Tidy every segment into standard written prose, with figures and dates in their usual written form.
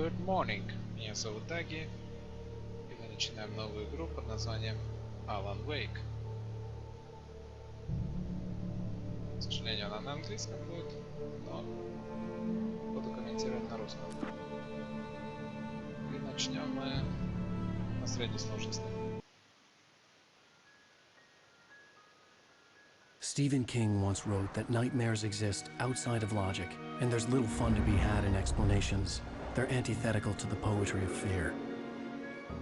Good morning, меня зовут Dagy, и мы начинаем новую игру под названием Alan Wake. К сожалению, она на английском будет, но буду комментировать на русском. И начнем мы на средней сложности. Stephen King once wrote that nightmares exist outside of logic, and there's little fun to be had in explanations. They're antithetical to the poetry of fear.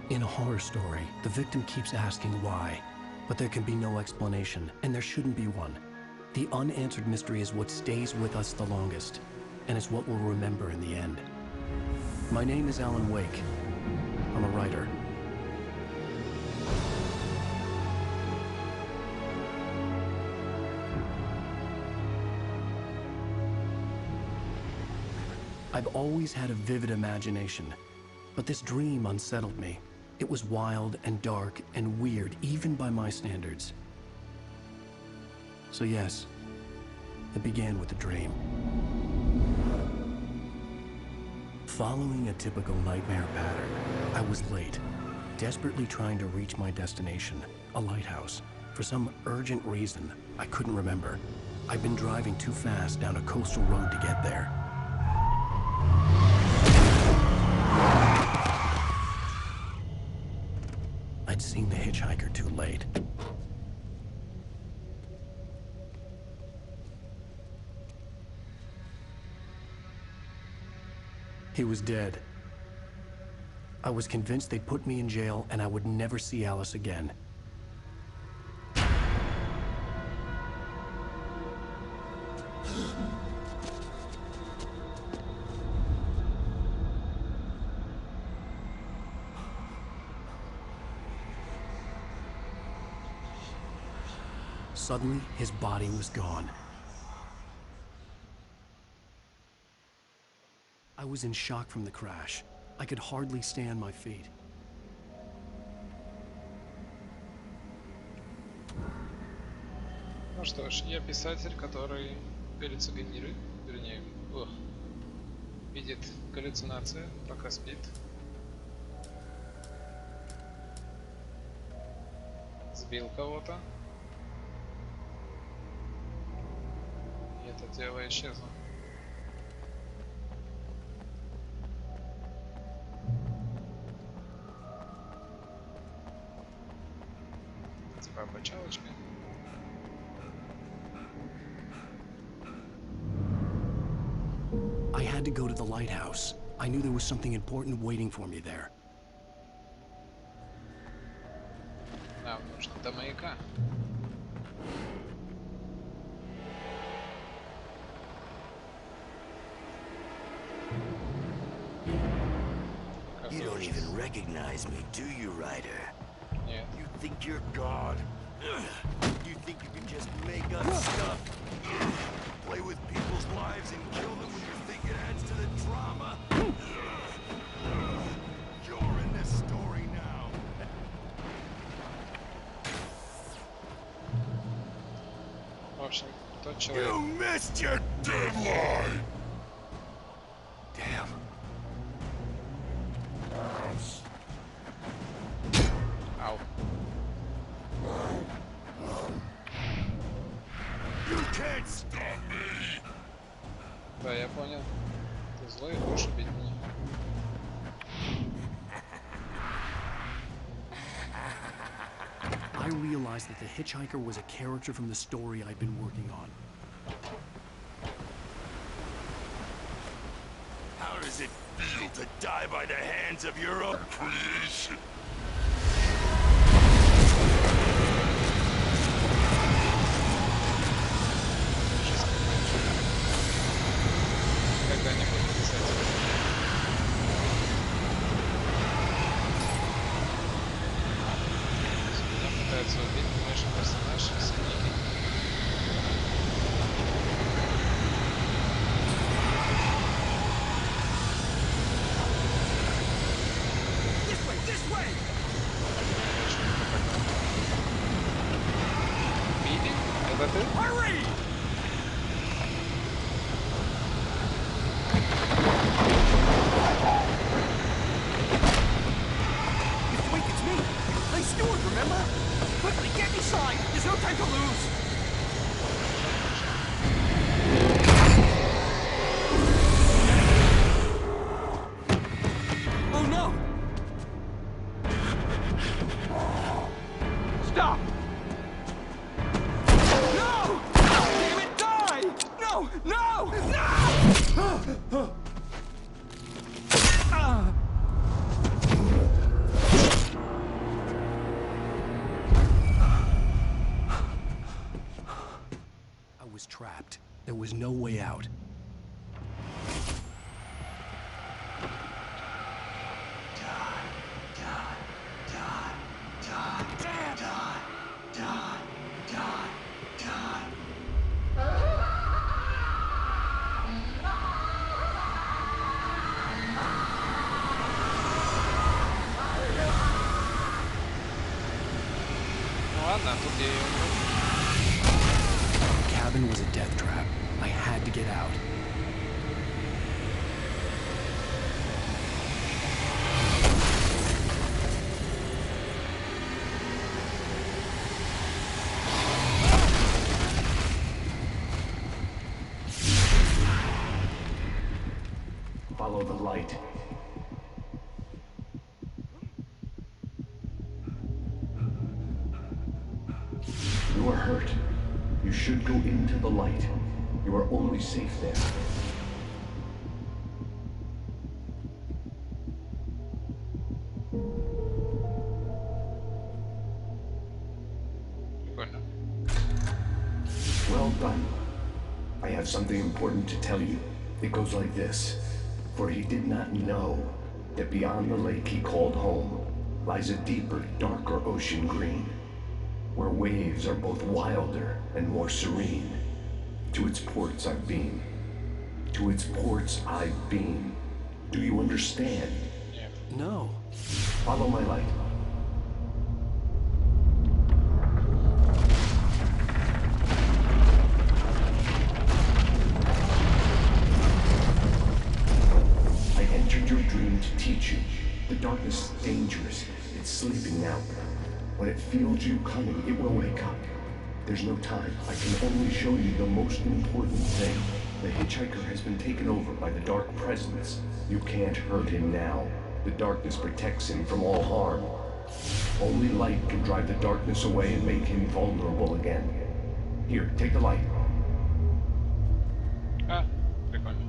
In a horror story, the victim keeps asking why, but there can be no explanation, and there shouldn't be one. The unanswered mystery is what stays with us the longest, and it's what we'll remember in the end. My name is Alan Wake. I'm a writer. I've always had a vivid imagination, but this dream unsettled me. It was wild and dark and weird, even by my standards. So yes, it began with a dream. Following a typical nightmare pattern, I was late, desperately trying to reach my destination, a lighthouse. For some urgent reason, I couldn't remember. I'd been driving too fast down a coastal road to get there. I'd seen the hitchhiker too late. He was dead. I was convinced they'd put me in jail and I would never see Alice again. Suddenly, his body was gone. I was in shock from the crash. I could hardly stay on my feet. Ну что ж, я писатель, который галлюцинирует, вернее, видит галлюцинации, пока спит. Сбил кого-то. И это дело исчезло. Типа обучалочка. I had to go to the lighthouse. I knew there was something important waiting for me there. Нам нужно до маяка. You don't even recognize me, do you, Ryder? Нет. You think you're God? You think you can just make up stuff? Play with people's lives and kill them when you think it adds to the drama? You're in this story now. В общем, тот человек. You missed your deadline! Damn. Ау. You can't stop me! Да, я понял. Ты злой и хочешь убить меня. I realized that the hitchhiker was a character from the story I'd been working on. How does it feel to die by the hands of your own creation? Когда-нибудь обязательно. Меня пытаются убить наш персонаж с книги. This way! Где я умру? The cabin was a death trap. I had to get out. Follow the light. You are hurt. You should go into the light. You are only safe there. Прикольно. Well done. I have something important to tell you. It goes like this. For he did not know that beyond the lake he called home lies a deeper, darker ocean green, where waves are both wilder and more serene. To its ports I've been. To its ports I've been. Do you understand? Нет. No. Follow my light. I entered your dream to teach you. The darkness is dangerous. It's sleeping now. When it feels you coming, it will wake up. There's no time. I can only show you the most important thing. The hitchhiker has been taken over by the dark presence. You can't hurt him now. The darkness protects him from all harm. Only light can drive the darkness away and make him vulnerable again. Here, take the light. А, прикольно.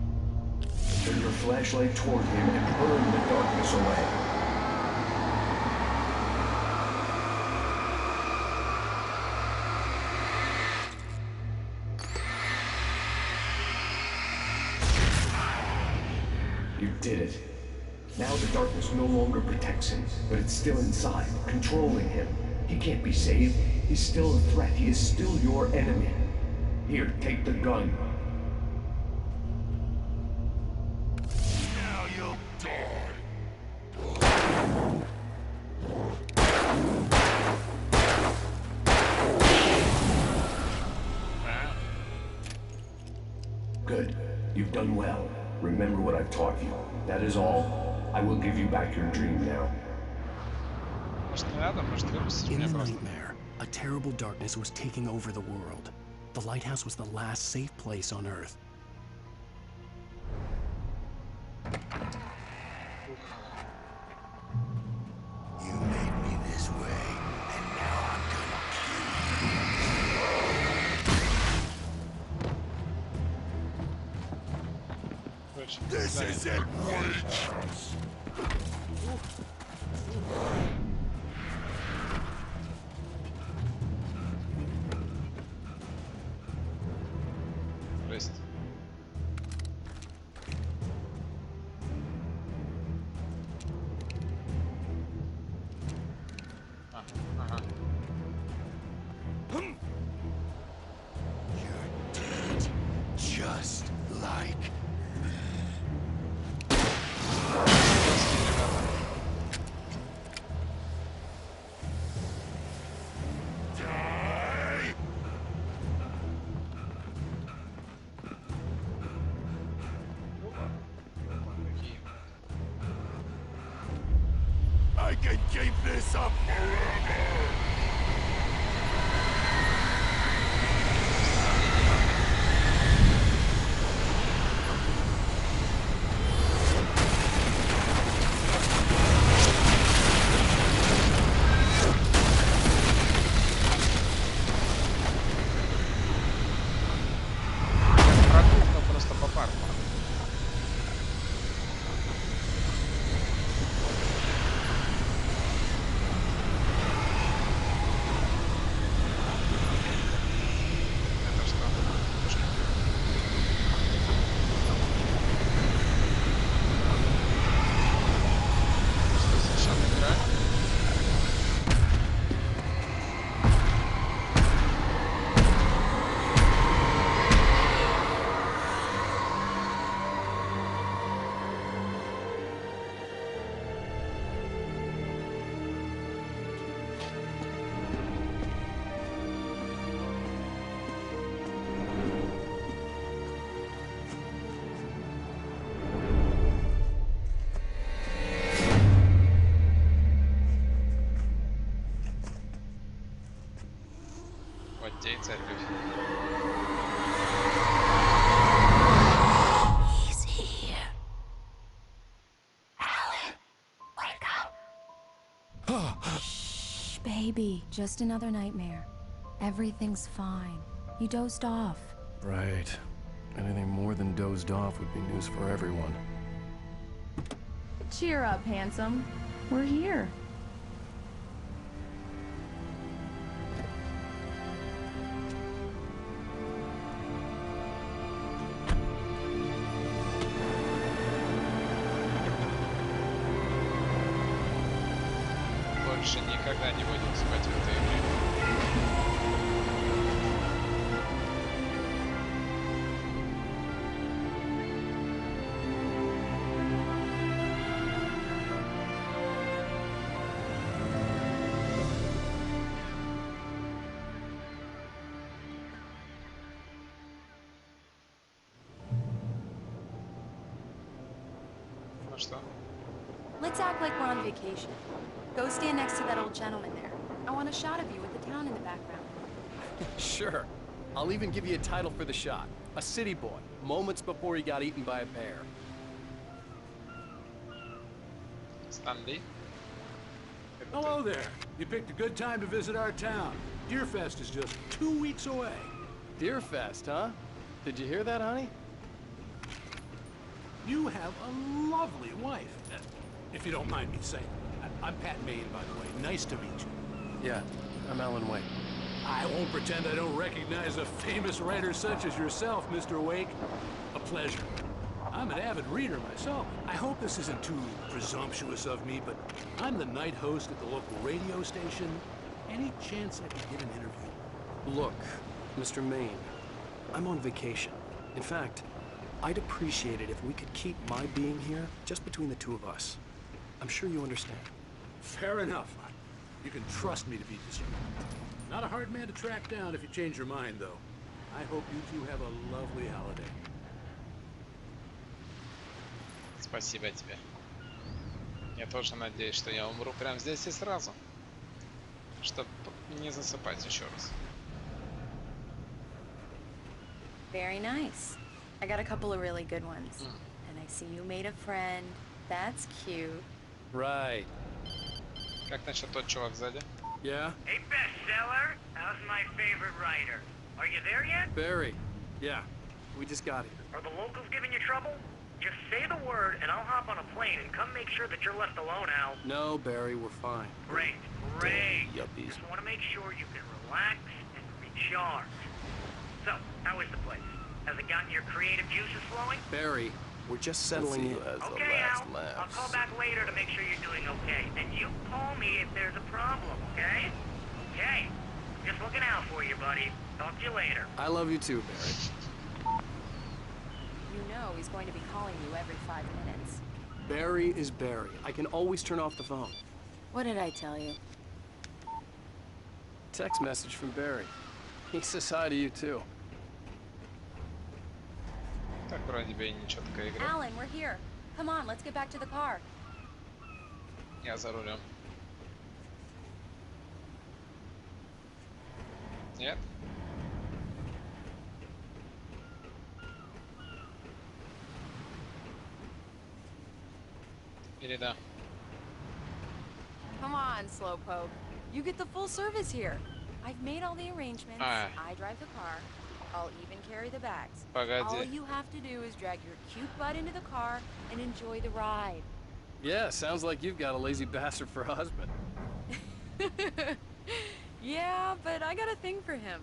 Turn your flashlight toward him and burn the darkness away. You did it. Now the darkness no longer protects him, but it's still inside, controlling him. He can't be saved. He's still a threat. He is still your enemy. Here, take the gun. Now you'll die. А, Good. You've done well. Remember what I've taught you. That is all. I will give you back your dream now. может не надо, может выпустить In меня the просто. nightmare, a terrible darkness was taking over the world. The lighthouse was the last safe place on Earth. You made me this way, and now I'm gonna Короче, kill you. This да, isn't wages. жесть. А, ага. You're dead, just like die. Какие? I can keep this up forever. Продумано просто по парку. и церковь. Easy. Alan, wake up. Shh, baby. Just another nightmare. Everything's fine. You dozed off. Right. Anything more than dozed off would be news for everyone. Cheer up, handsome. We're here. Больше никогда не будем спать в этой игре. Ну что? Let's act like we're on vacation. Go stand next to that old gentleman there. I want a shot of you with the town in the background. Sure. I'll even give you a title for the shot. A city boy, moments before he got eaten by a bear. Stanley? Hello there. You picked a good time to visit our town. Deerfest is just 2 weeks away. Deerfest, huh? Did you hear that, honey? You have a lovely wife. If you don't mind me saying. I'm Pat Maine, by the way. Nice to meet you. Yeah, I'm Alan Wake. I won't pretend I don't recognize a famous writer such as yourself, Mr. Wake. A pleasure. I'm an avid reader myself. I hope this isn't too presumptuous of me, but I'm the night host at the local radio station. Any chance I could get an interview? Look, Mr. Maine, I'm on vacation. In fact, I'd appreciate it if we could keep my being here just between the two of us. I'm sure you understand. Fair enough. You can trust me to be discreet. Not a hard man to track down if you change your mind, though. I hope you two have a lovely holiday. Спасибо тебе. Я тоже надеюсь, что я умру прямо здесь и сразу. Чтобы не засыпать еще раз. Very nice. I got a couple of really good ones. And I see you made a friend. That's cute. Right. Как насчет тот чувак сзади? Yeah? Hey, bestseller, how's my favorite writer? Are you there yet? Barry. Yeah. We just got here. Are the locals giving you trouble? Just say the word and I'll hop on a plane and come make sure that you're left alone, Al. No, Barry, we're fine. Great, great. Yuppies. Just want to make sure you can relax and recharge. So, how is the place? Has it gotten your creative juices flowing? Barry, we're just settling in. Okay, Al. I'll call back later to make sure you're doing okay. Then you call me if there's a problem, okay? Okay. Just looking out for you, buddy. Talk to you later. I love you too, Barry. You know he's going to be calling you every 5 minutes. Barry is Barry. I can always turn off the phone. What did I tell you? Text message from Barry. He says hi to you too. Так вроде бы и нечеткая игра. Alan, we're here. Come on, let's get back to the car. Я за рулем. Нет? Или да? Come on, Slowpoke. You get the full service here. I've made all the arrangements. Ah. I drive the car. I'll even carry the bags. Погоди. All you have to do is drag your cute butt into the car and enjoy the ride. Yeah, sounds like you've got a lazy bastard for a husband. Yeah, but I got a thing for him.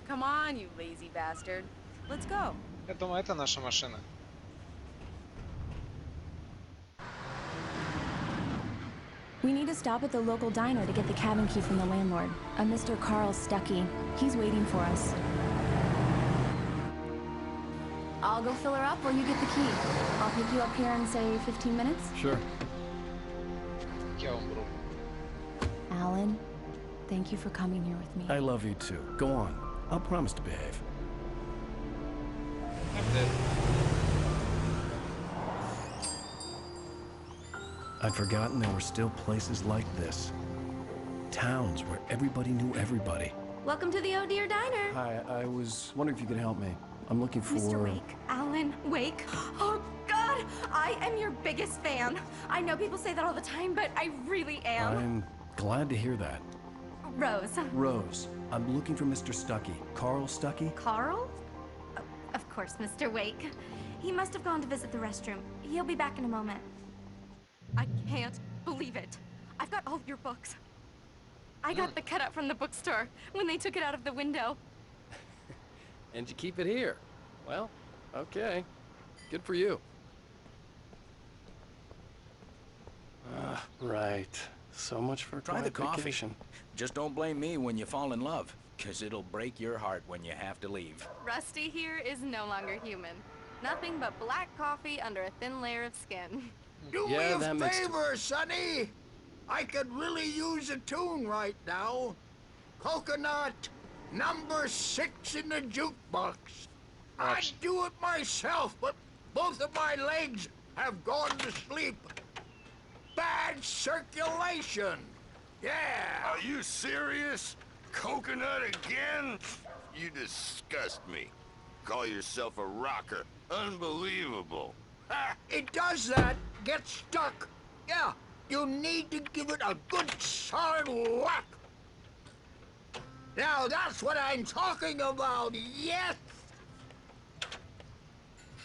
Come on, you lazy bastard. Let's go. Я думаю, это наша машина. We need to stop at the local diner to get the cabin key from the landlord, a Mr. Carl Stuckey. He's waiting for us. I'll go fill her up while you get the key. I'll pick you up here in, say, 15 minutes. Sure. Я умру. Alan, thank you for coming here with me. I love you too. Go on. I'll promise to behave. I'm dead. I'd forgotten there were still places like this. Towns where everybody knew everybody. Welcome to the Oh Dear Diner. Hi, I was wondering if you could help me. I'm looking for... Mr. Wake. Alan Wake. Oh, God! I am your biggest fan. I know people say that all the time, but I really am. I'm glad to hear that. Rose. Rose, I'm looking for Mr. Stuckey. Carl Stuckey? Carl? Oh, of course, Mr. Wake. He must have gone to visit the restroom. He'll be back in a moment. I can't believe it. I've got all your books. I got the cutout from the bookstore when they took it out of the window. And you keep it here. Well, okay. Good for you. Right. So much for Try the coffee. vacation. Just don't blame me when you fall in love, 'cause it'll break your heart when you have to leave. Rusty here is no longer human. Nothing but black coffee under a thin layer of skin. Do Yeah, me that a makes favor, Sonny. I could really use a tune right now. Coconut, number 6 in the jukebox. I'd do it myself, but both of my legs have gone to sleep. Bad circulation. Yeah. Are you serious? Coconut again? You disgust me. Call yourself a rocker. Unbelievable. It does that. Get stuck. Yeah, you need to give it a good solid whack. Now that's what I'm talking about, yes!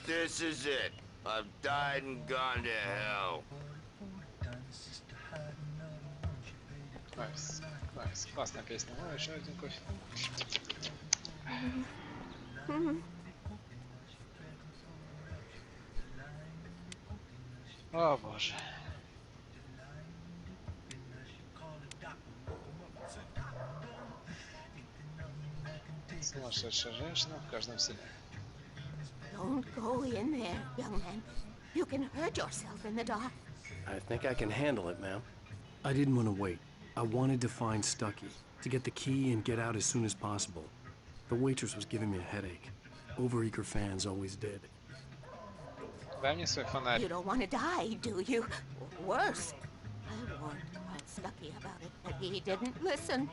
This is it. I've died and gone to hell. Класс, класс, классная песня. О, еще один кофе. О боже. Сумасшедшая женщина в каждом селе. Don't go in there, young man. You can hurt yourself in the dark. I think I can handle it, ma'am. I didn't want to wait. I wanted to find Stuckey, to get the key and get out as soon as possible. The waitress was giving me a headache. Overeager fans always did. Дай мне свой фонарь. You don't want to die, do you? Worse. I warned Carl Stuckey about it, but he didn't listen.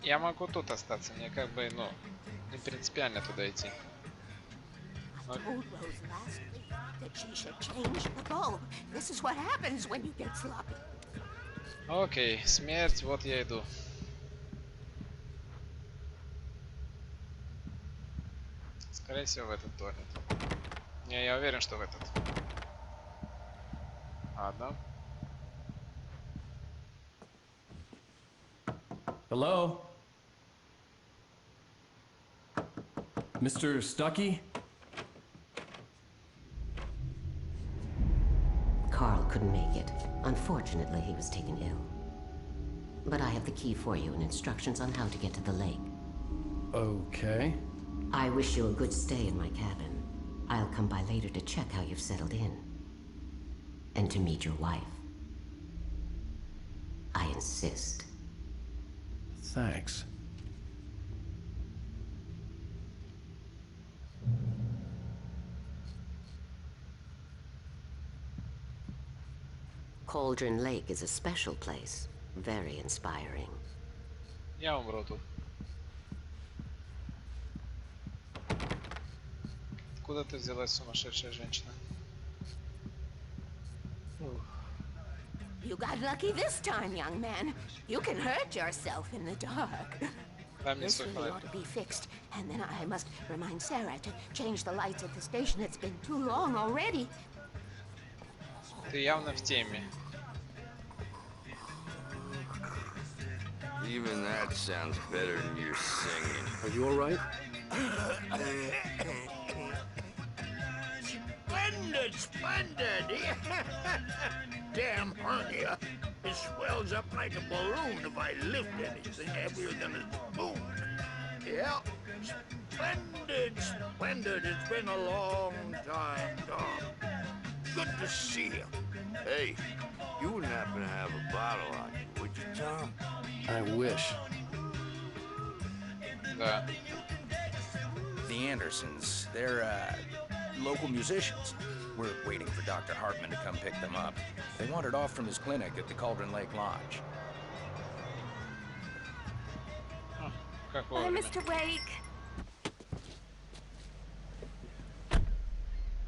Я могу тут остаться, мне как бы, ну, не принципиально туда идти. I told Rose last week that she should change the bulb. This is what happens when you get sloppy. Окей, смерть, вот я иду. Скорее всего, в этот туалет. Не, я уверен, что в этот. Ладно. Hello? Mr. Stuckey? Carl couldn't make it. Unfortunately, he was taken ill. But I have the key for you and instructions on how to get to the lake. Okay. I wish you a good stay in my cabin. I'll come by later to check how you've settled in. And to meet your wife. I insist. Thanks. Cauldron Lake is a special place. Very inspiring. Я умру тут. Откуда ты взялась, сумасшедшая женщина? You got lucky this time, young man. You can hurt yourself in the dark. Дай мне This свой really фонарь. ought to be fixed, and then I must remind Sarah to change the lights at the station. It's been too long already. Ты явно в теме. Even that sounds better than your singing. Are you alright? Splendid, splendid! Damn hernia. It swells up like a balloon if I lift anything heavier than a spoon. Yeah, splendid, splendid. It's been a long time, Tom. Good to see you. Hey, you wouldn't happen to have a bottle on you, would you, Tom? I wish. Да. The Andersons, they're, local musicians. We're waiting for Dr. Hartman to come pick them up. They wandered off from his clinic at the Cauldron Lake Lodge. Как Bye, вовремя. Mr. Wake.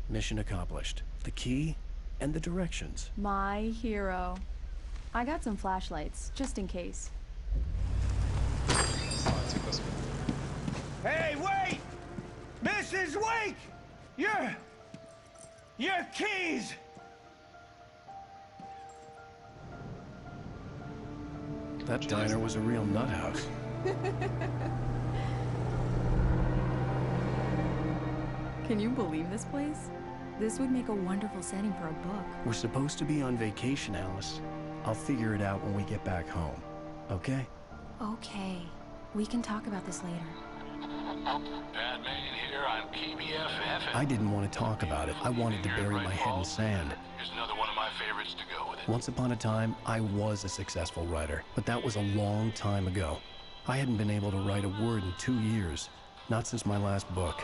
Mission accomplished. The key and the directions. My hero. I got some flashlights, just in case. Слава тебе, Господи. Hey, wait! Mrs. Wake! Your keys! That diner was a real nut house. Can you believe this place? This would make a wonderful setting for a book. We're supposed to be on vacation, Alice. I'll figure it out when we get back home. Okay? Okay. We can talk about this later. Bad man here on KBFF. I didn't want to talk about it. I wanted to bury my head in sand. Here's another one of my favorites to go with it. Once upon a time, I was a successful writer, but that was a long time ago. I hadn't been able to write a word in 2 years, not since my last book.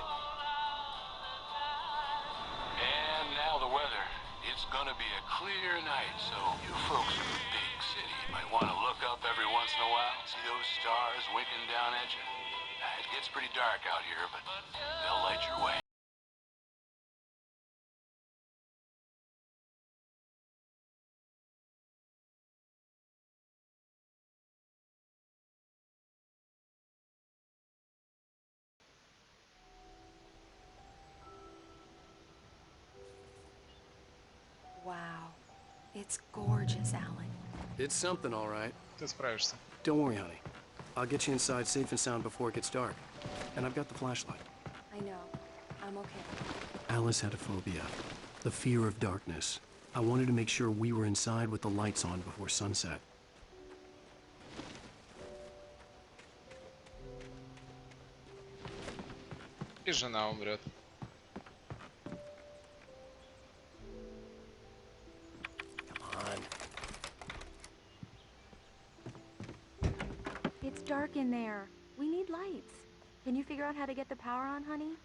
And now the weather. It's gonna be a clear night, so you folks in the big city might want to look up every once in a while, see those stars winking down at you. It gets pretty dark out here, but they'll light your way. Wow. It's gorgeous, Alan. It's something, all right. Ты справишься. Don't worry, honey. I'll get you inside safe and sound before it gets dark. And I've got the flashlight. I know. I'm okay. Alice had a phobia. The fear of darkness. I wanted to make sure we were inside with the lights on before sunset. И жена умрет. It's dark in there. We need lights. Can you figure out how to get the power on, honey?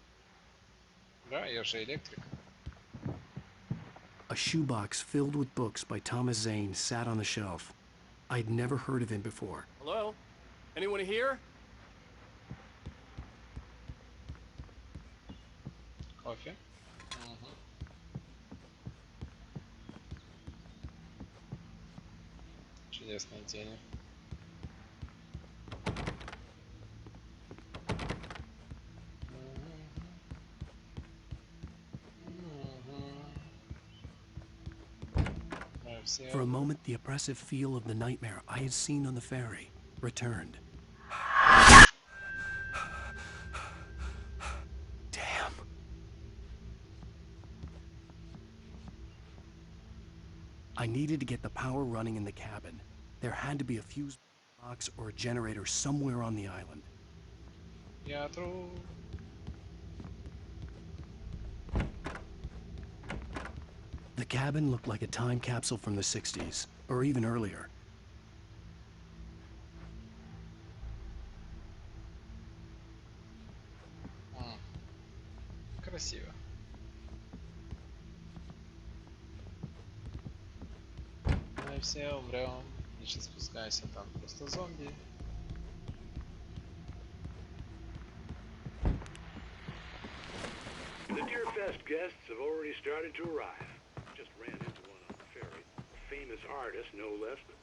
Да, я же электрик. A shoebox filled with books by Thomas Zane sat on the shelf. I'd never heard of him before. Hello? Anyone here? Кофе. Угу. Чудесная тень. For a moment, the oppressive feel of the nightmare I had seen on the ferry returned. Damn. I needed to get the power running in the cabin. There had to be a fuse box or a generator somewhere on the island. Я тру. The cabin looked like a time capsule from the 60s, or even earlier. Красиво. Мы все умрем. Ниже спускайся, там просто зомби. The Deerfest guests have already started to arrive. Just ran into one on the ferry. A famous artist, no less, but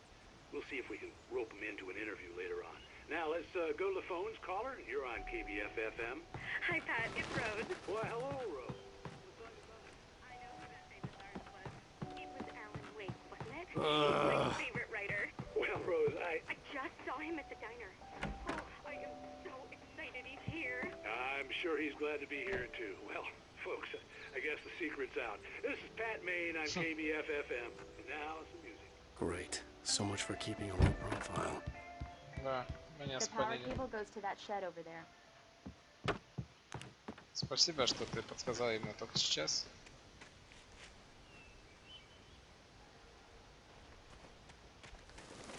we'll see if we can rope him into an interview later on. Now, let's go to the phones. Caller, you're on KBF-FM. Hi, Pat. It's Rose. Why, hello, Rose. I know who that famous artist was. It was Alan Wake, wasn't it? He's my favorite writer. Well, Rose, I just saw him at the diner. Oh, I am so excited he's here. I'm sure he's glad to be here, too. Well, folks, I guess the secret's out. This is Pat Maine on KBF-FM. Now, some music. Great. So much for keeping a low profile. Да, меня The power спалили. cable goes to that shed over there. Спасибо, что ты подсказал именно только сейчас.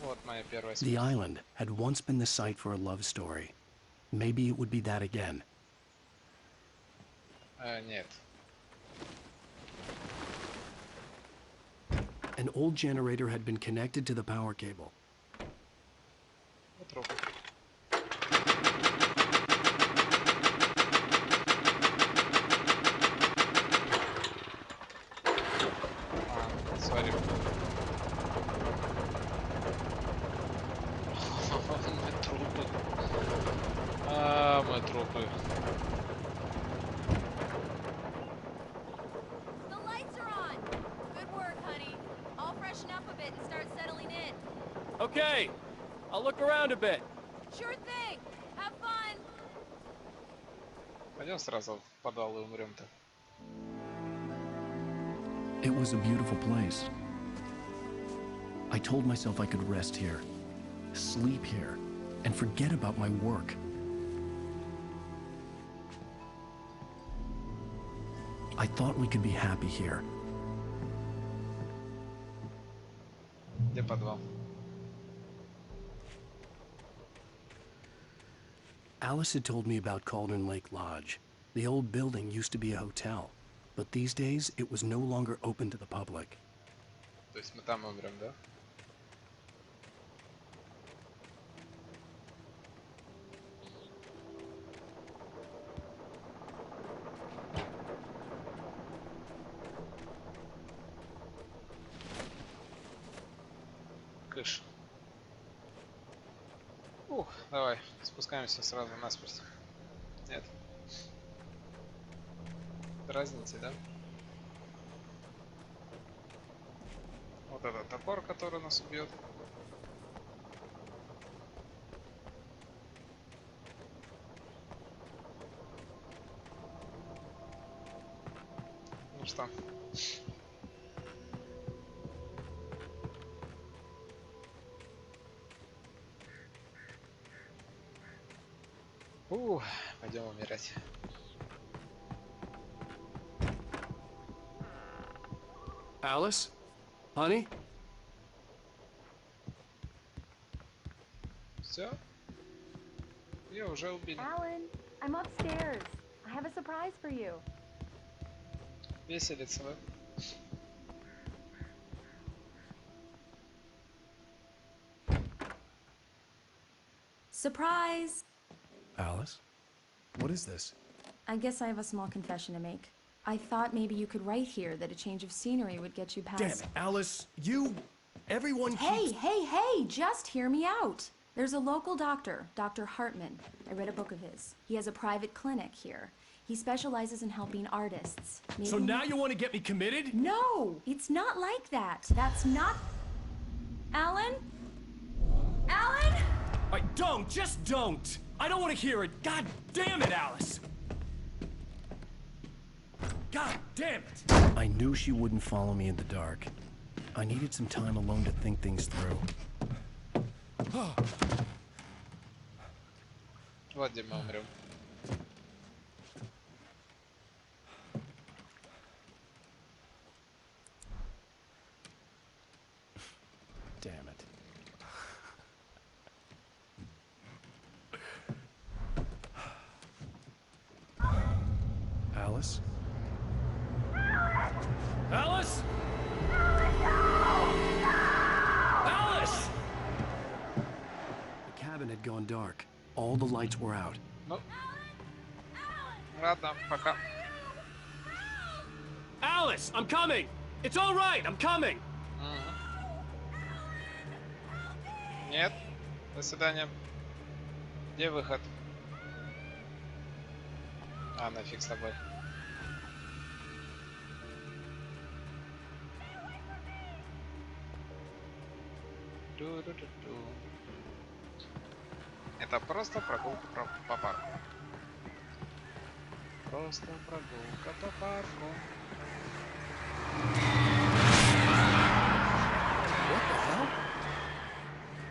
Вот моя первая The island had once been the site for a love story. Maybe it would be that again. Нет. An old generator had been connected to the power cable. Вот руку. Okay. I'll look around a bit. Sure thing. Have fun. Пойдем сразу в подвал и умрем-то. It was a beautiful place. I told myself I could rest here, sleep here, and forget about my work. I thought we could be happy here. Где подвал? Alice had told me about Cauldron Lake Lodge. The old building used to be a hotel, but these days it was no longer open to the public. То есть мы там умрем, да? Кыш. Давай, спускаемся сразу насперть. Нет. Разницы, да? Вот этот топор, который нас убьет. Ну что? Пойдем умирать. Alice? Honey? Все? Ее уже убили. Alan, I'm upstairs. I have a surprise for you. Веселится, да? Surprise! Alice? What is this? I guess I have a small confession to make. I thought maybe you could write here that a change of scenery would get you past... Damn it, Alice, everyone Hey, just hear me out. There's a local doctor, Dr. Hartman. I read a book of his. He has a private clinic here. He specializes in helping artists. Maybe... So now you want to get me committed? No, it's not like that. That's not... Alan? Alan? Just don't! I don't want to hear it! God damn it, Alice! God damn it! I knew she wouldn't follow me in the dark. I needed some time alone to think things through. Вот где мы умрем. Damn it. Alice? Alice? Alice! The cabin had gone dark. All the lights were out. Ну. Ладно, пока. Alice, I'm coming! It's all right, I'm coming! Нет. До свидания. Где выход? Нафиг с тобой. Это просто прогулка по парку. Просто прогулка по парку. What the hell?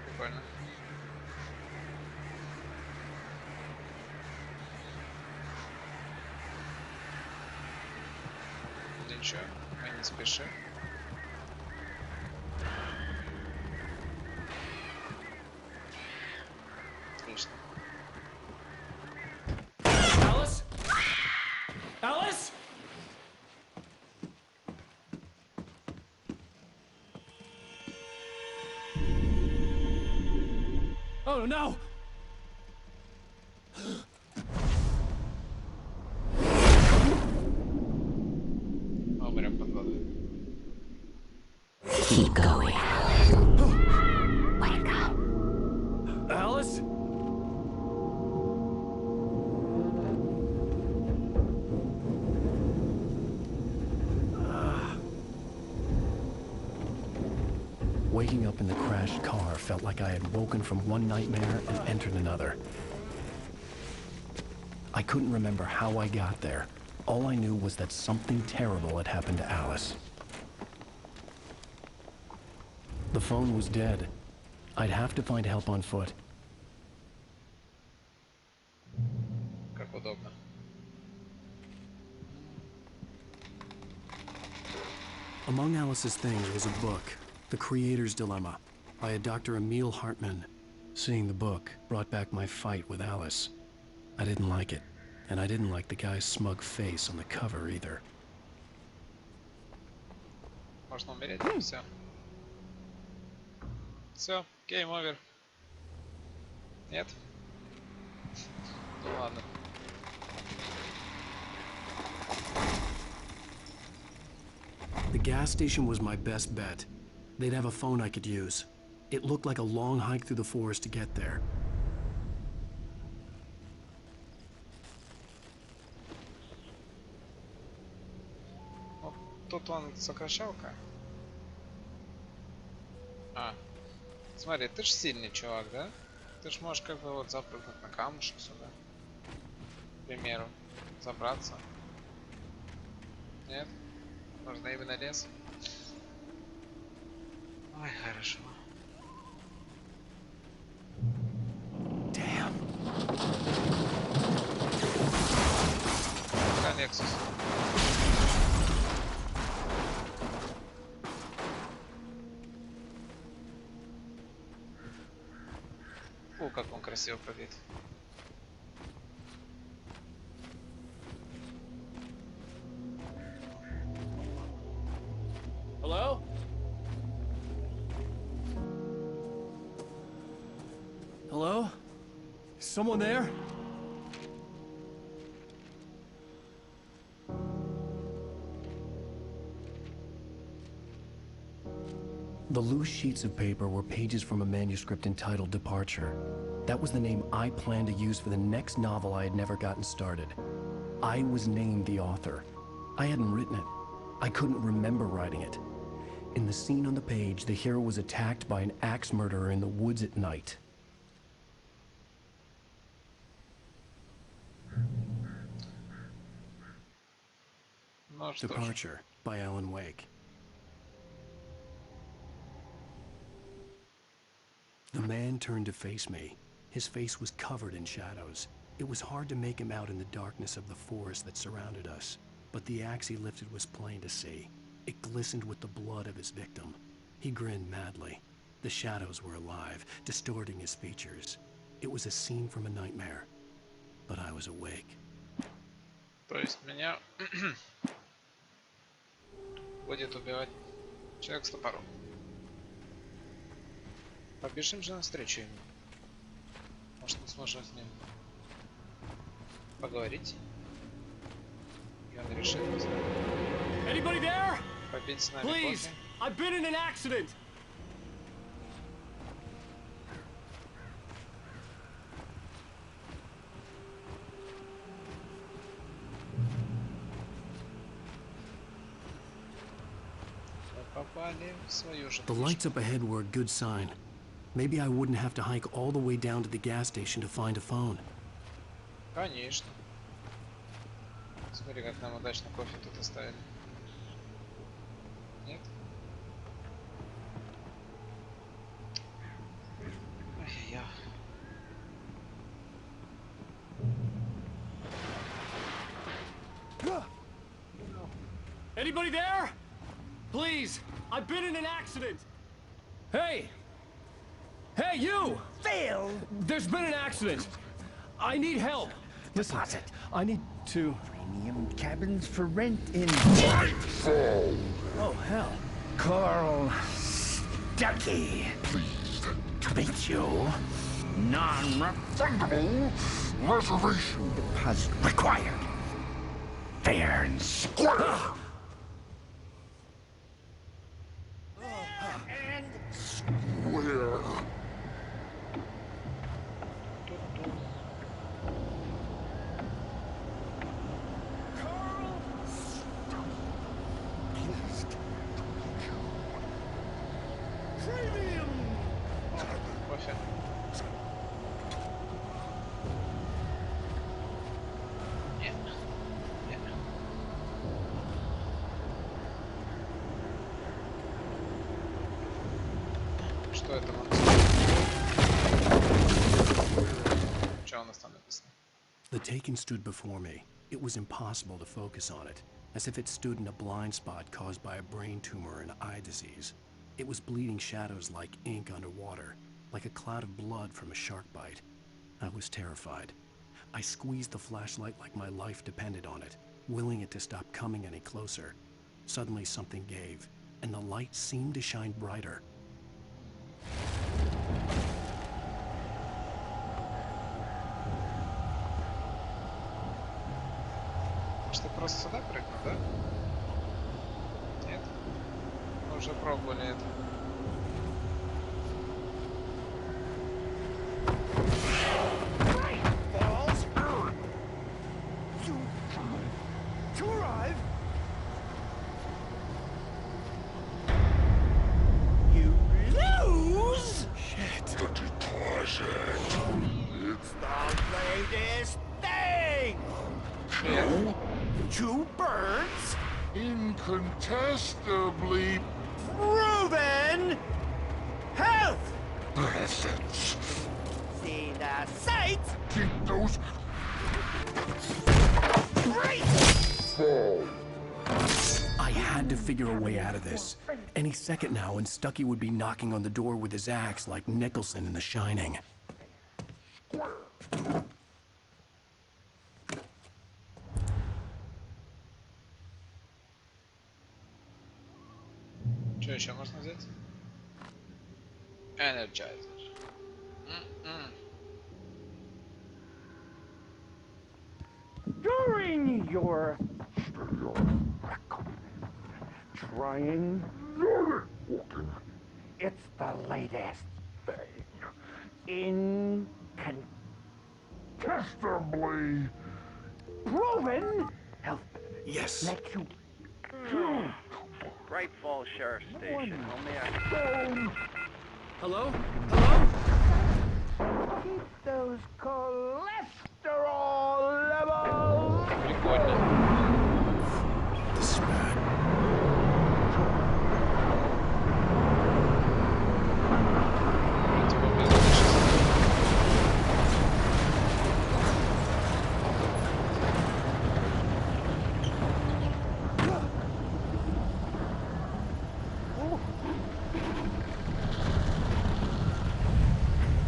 Прикольно. Ничего, мы не спешим. Отлично. Alice? Alice? Oh no! Умрем под водой. Keep going. Wake up. Alice? Waking up in the crashed car felt like I had woken from one nightmare and entered another. I couldn't remember how I got there. All I knew was that something terrible had happened to Alice. The phone was dead. I'd have to find help on foot. Как удобно. Among Alice's things was a book, The Creator's Dilemma, by a Dr. Emil Hartman. Seeing the book brought back my fight with Alice. I didn't like it, and I didn't like the guy's smug face on the cover either. Можно умереть? Все. Все, гейм овер. Нет? Ну ладно. The gas station was my best bet. They'd have a phone I could use. It looked like a long hike through the forest to get there. Вот тут он сокращалка. А, смотри, ты ж сильный чувак, да? Ты ж можешь как бы вот запрыгнуть на камушек сюда. К примеру, забраться. Нет? Можно именно лес. Ой, хорошо. Damn. Лексус. О, как он красиво пробит. Hello? Hello? Someone there? The loose sheets of paper were pages from a manuscript entitled Departure. That was the name I planned to use for the next novel I had never gotten started. I was named the author. I hadn't written it. I couldn't remember writing it. In the scene on the page, the hero was attacked by an axe murderer in the woods at night. Departure by Alan Wake. The man turned to face me. His face was covered in shadows. It was hard to make him out in the darkness of the forest that surrounded us, but the axe he lifted was plain to see. It glistened with the blood of his victim. He grinned madly. The shadows were alive, distorting his features. It was a scene from a nightmare, but I was awake. То есть меня будет убивать человек с топором. Побежим же навстречу ему. Может, мы сможем с ним поговорить? И он решит Anybody there? побить с нами. Please, I've been in an accident. The lights up ahead were a good sign. Maybe I wouldn't have to hike all the way down to the gas station to find a phone. Конечно. Смотри, как нам удачно кофе тут оставили. Нет? Ай-я. Anybody there? Please, I've been in an accident. Hey! Hey, you! Phil! There's been an accident. I need help. Listen, I need to... Premium cabins for rent in... Oh, hell. Carl Dagy. Pleased to meet you. Non-refundable reservation deposit required. Fair and square. And square. Что это нам? Что у нас там написано? The taken stood before me. It was impossible to focus on it, as if it stood in a blind spot caused by a brain tumor and eye disease. It was bleeding shadows like ink underwater, like a cloud of blood from a shark bite. I was terrified. I squeezed the flashlight like my life depended on it, willing it to stop coming any closer. Suddenly something gave, and the light seemed to shine brighter. Что просто сюда прыгнул, да? Нет. Мы уже пробовали это. Two birds, incontestably proven health. Presence. See the sights. Keep those. Great. Fall. I had to figure a way out of this. Any second now, and Stucky would be knocking on the door with his axe like Nicholson in The Shining. Что еще можно взять? Energizer. During your trying, it's the latest thing. Incontestably proven health. Yes. Let you. Bright Falls Sheriff Station. Hello? Hello? Keep those cholesterol levels. Прикольно.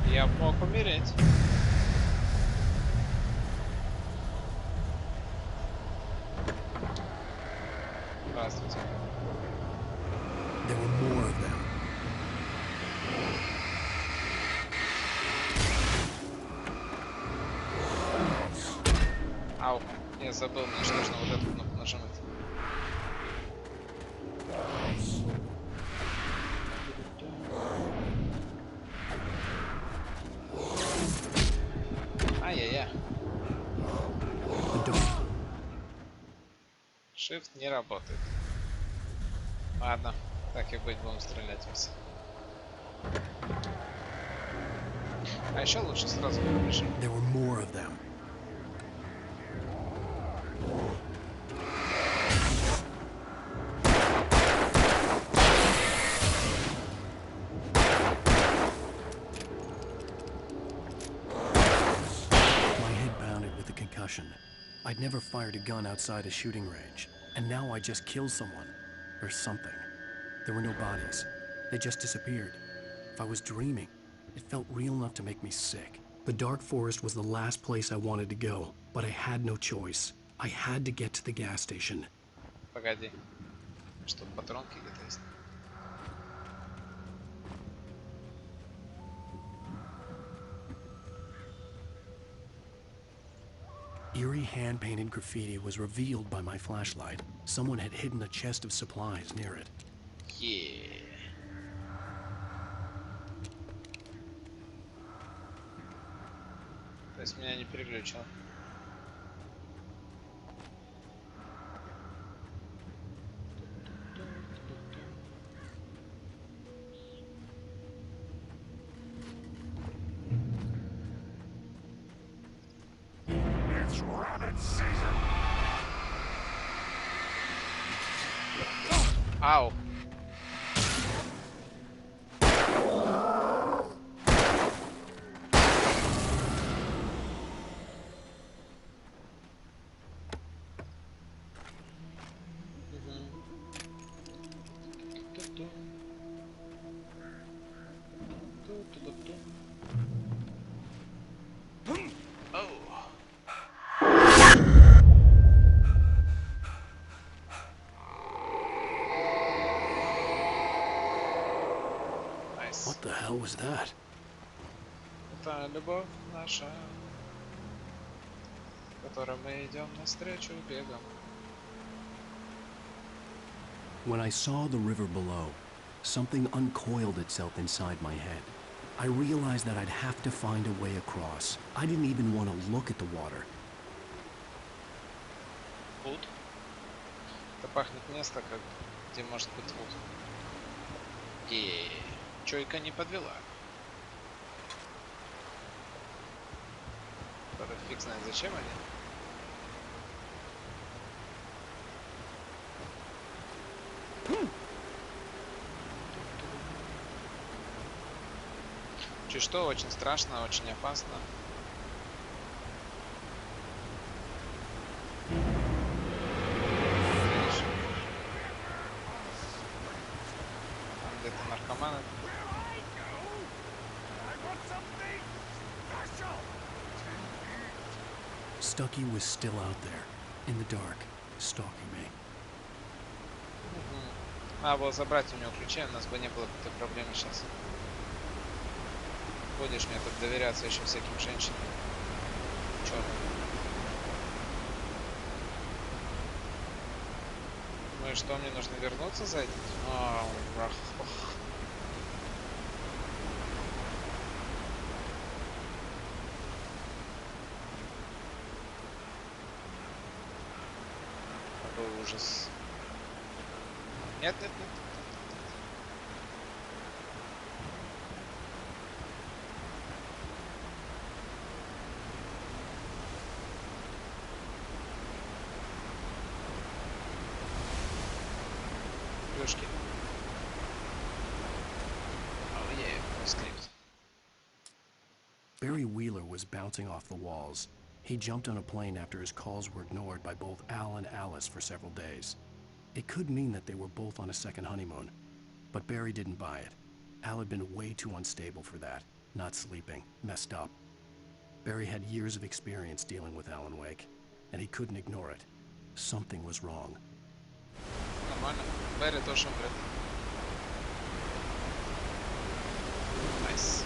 Я мог умереть. Здравствуйте. There were more of them. Ау, я забыл, мне что нужно вот эту кнопку нажимать. Ай-яй-яй. Shift не работает. Ладно, так и быть, будем стрелять вместе. А еще лучше сразу побежим. There were more of them. My head pounded with the concussion. I'd never fired a gun outside a shooting range, and now I just killed someone. Or something. There were no bodies. They just disappeared. If I was dreaming, it felt real enough to make me sick. The dark forest was the last place I wanted to go, but I had no choice. I had to get to the gas station. Погоди. Что, патронки где-то есть? Eerie hand-painted graffiti was revealed by my flashlight. Someone had hidden a chest of supplies near it. Yeah. То есть меня не переключило. It's rabbit season. Ау. What the hell was that? Это любовь наша, которой мы идем навстречу бегом. When I saw the river below, something uncoiled itself inside my head. I realized that I'd have to find a way across. I didn't even want to look at the water. Вуд. Это пахнет место, как где может быть вуд. И чойка не подвела. Правда, фиг знает зачем они. Чуть что, очень страшно, очень опасно. Видишь? Там где-то наркоманы. Stucky was still out there, in the dark, stalking me. Надо было забрать у него ключи, у нас бы не было какой-то проблемы сейчас. Будешь мне тут доверяться еще всяким женщинам. Черным. Ну и что, мне нужно вернуться за этим? Какой ужас. Нет, нет, нет. Плюшки. Oh yeah, script. Barry Wheeler was bouncing off the walls. He jumped on a plane after his calls were ignored by both Al and Alice for several days. It could mean that they were both on a second honeymoon, but Barry didn't buy it. Al had been way too unstable for that, not sleeping, messed up. Barry had years of experience dealing with Alan Wake, and he couldn't ignore it. Something was wrong. Нормально. Барри тоже умрет. Найс.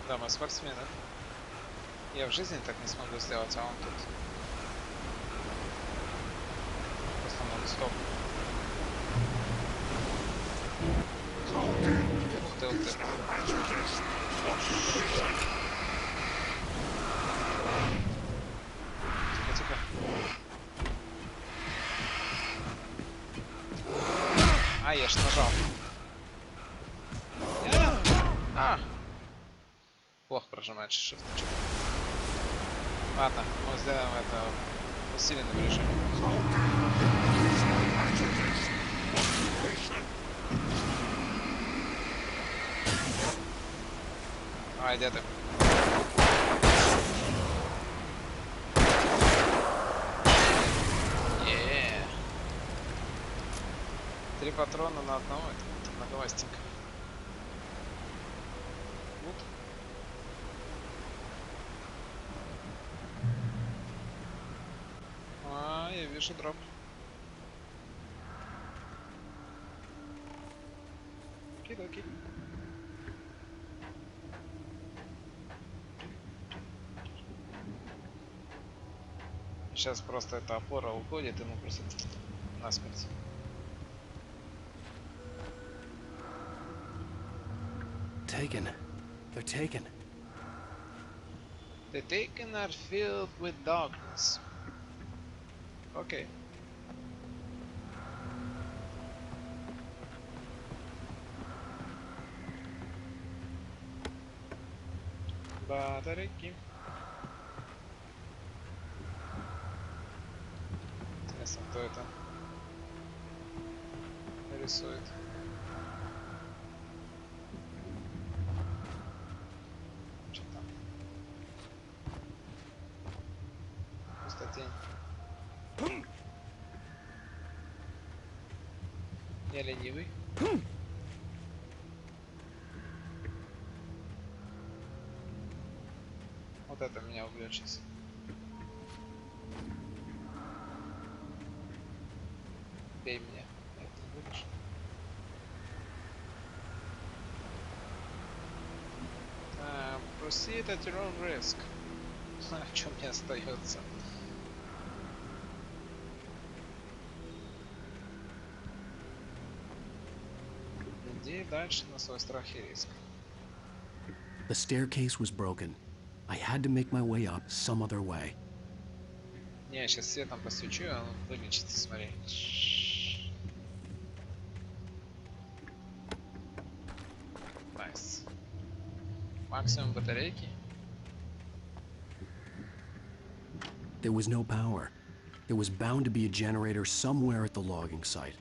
Да, мы спортсмены. Я в жизни так не смогу сделать, а он тут. Просто нон-стоп. Ух ты, ух ты. Тихо, тихо. А, я ж нажал. Плохо прожимать shift. Ладно, мы сделаем это в усиленном режиме. Давай, где ты? Три патрона на одного, это многовастенько. Вот. Я вижу дроп. Окей-доки. Сейчас просто эта опора уходит, и мы просто насмерть. Taken. They're taken. The taken are filled with darkness. Okay. Батарейки. Интересно, кто это рисует. Что там? Пустотень. Я ленивый. Вот это меня убьет сейчас. Бей меня. Нет, не будешь. Proceed at your own risk. А что мне остается? Иди дальше на свой страх и риск. The staircase was broken. I had to make my way up some other way. Не, сейчас светом посвечу, и он вылечится, смотри. Найс. Максимум батарейки. There was no power. There was bound to be a generator somewhere at the logging site.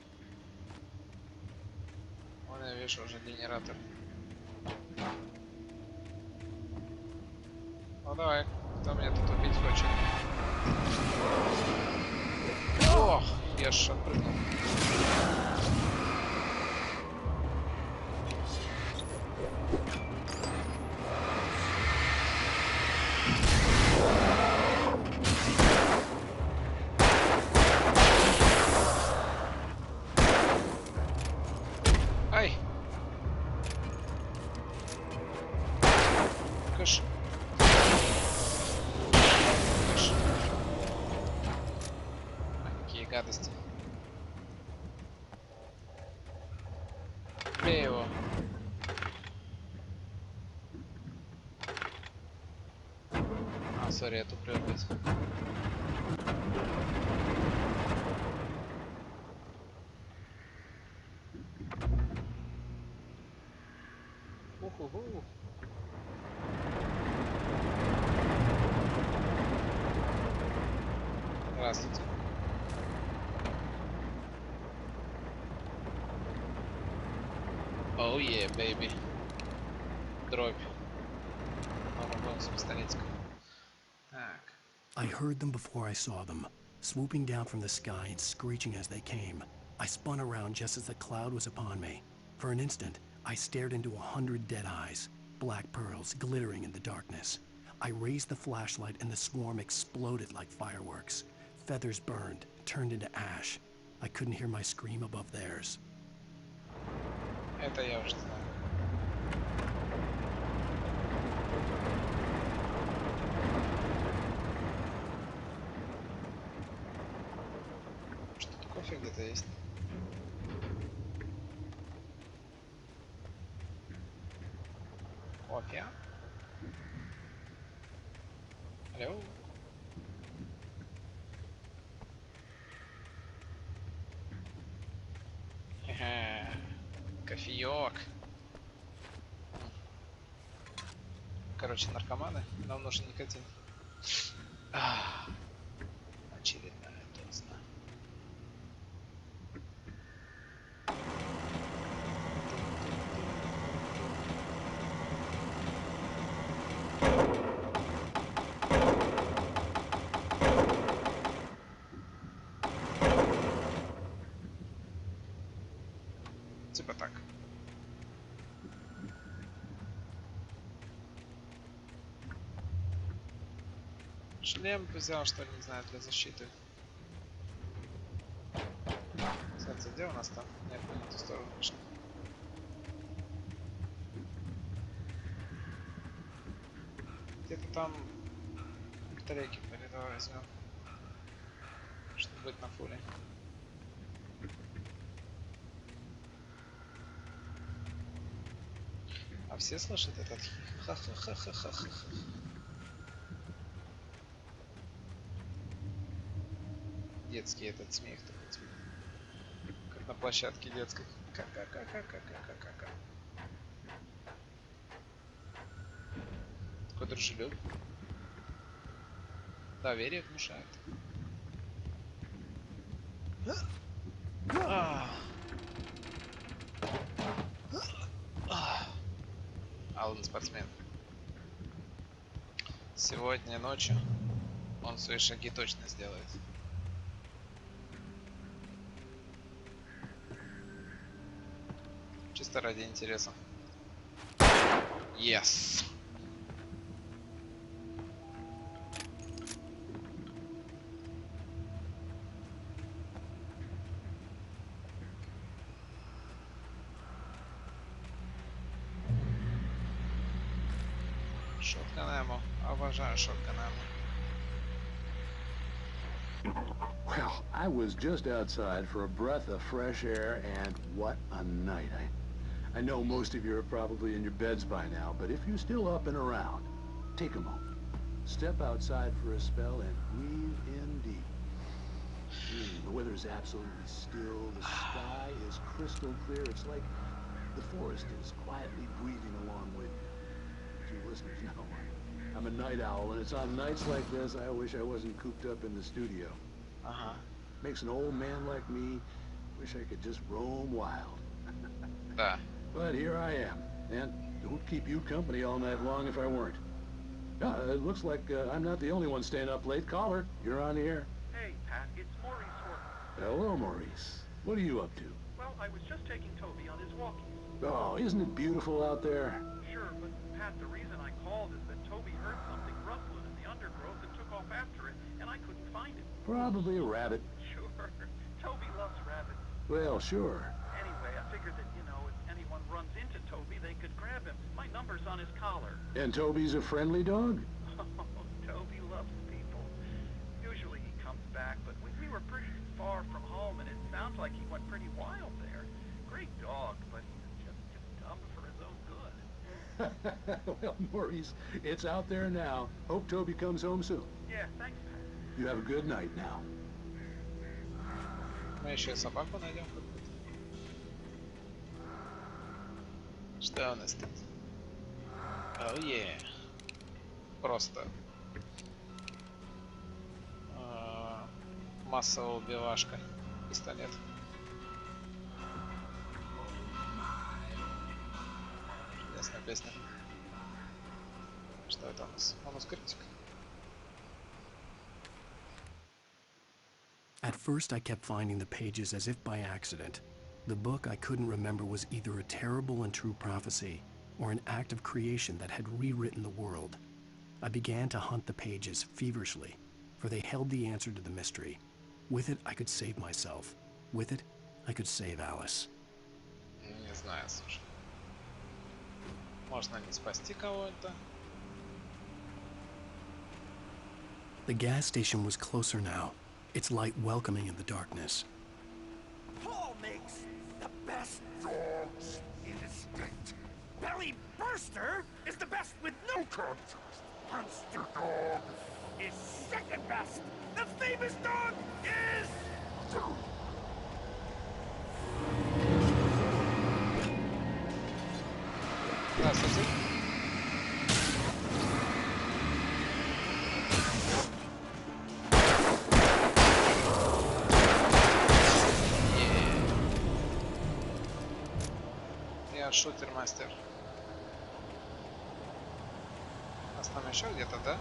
Вон я вижу уже генератор. Ну давай, кто меня тут убить хочет? Ох, я ж отпрыгнул. Ай! Кыш. Кыш. Какие гадости. Бей его. А, сори, я туплю опять. Уху-ху. Здравствуйте. Oh yeah, baby. Дробь. С пистолетиком. Так. I heard them before I saw them, swooping down from the sky and screeching as they came. I spun around just as the cloud was upon me. For an instant, I stared into 100 dead eyes, black pearls glittering in the darkness. I raised the flashlight and the swarm exploded like fireworks. Feathers burned, turned into ash. I couldn't hear my scream above theirs. Это я уже знаю. Что-то кофе где-то есть. Кофе. Алло. Кофеек. Короче, наркоманы. Нам нужен никотин. Очередная доза. Типа так. Шлем взял, что ли, не знаю, для защиты. Кстати, где у нас там? Нет, не в ту сторону пошли. Где-то там батарейки давай возьмем, чтобы быть на фуле. А все слышат этот ха-ха-ха-ха-ха-ха? Детский этот смех такой, как на площадке детской. Ка-ка-ка-ка-ка-ка-ка-ка. Такой дружелюб. Доверие внушает. Алан спортсмен. Сегодня ночью он свои шаги точно сделает. Чисто ради интереса. Yes. Шотганему. Обожаю шотганему. Well, I was just outside for a breath of fresh air, and what a night. I know most of you are probably in your beds by now, but if you're still up and around, take a moment. Step outside for a spell and breathe in deep. The weather is absolutely still. The sky is crystal clear. It's like the forest is quietly breathing along with you. But you listeners know I'm a night owl, and it's on nights like this I wish I wasn't cooped up in the studio. Makes an old man like me wish I could just roam wild. But here I am, and don't keep you company all night long if I weren't. It looks like I'm not the only one staying up late. Caller, you're on the air. Hey, Pat, it's Maurice Horton. Hello, Maurice. What are you up to? Well, I was just taking Toby on his walkies. Oh, isn't it beautiful out there? Sure, but Pat, the reason I called is that Toby heard something rustling in the undergrowth and took off after it, and I couldn't find it. Probably a rabbit. Sure. Toby loves rabbits. Well, sure. Anyway, I figured that, you know, if anyone runs into Toby, they could grab him. My number's on his collar. And Toby's a friendly dog? Oh, Toby loves people. Usually he comes back, but we were pretty far from home, and it sounds like he went pretty wild there. Great dog, but he's just dumb for his own good. Well, Maurice, it's out there now. Hope Toby comes home soon. Yeah, thanks, Pat. You have a good night now. Мы еще собаку найдем какую-то. Что у нас тут? Oh yeah. Просто массовая убивашка. Пистолет. Чудесная песня. Что это у нас? Манускриптик. At first, I kept finding the pages as if by accident. The book I couldn't remember was either a terrible and true prophecy or an act of creation that had rewritten the world. I began to hunt the pages feverishly, for they held the answer to the mystery. With it, I could save myself. With it, I could save Alice. Не знаю, слушай. Можно не спасти кого-то. The gas station was closer now, its light welcoming in the darkness. Paul makes the best dog's instinct. Belly Burster is the best with no contest. Monster Dog is second best. The famous dog is... Здравствуйте. Я шутер-мастер. Нас там еще где-то, да?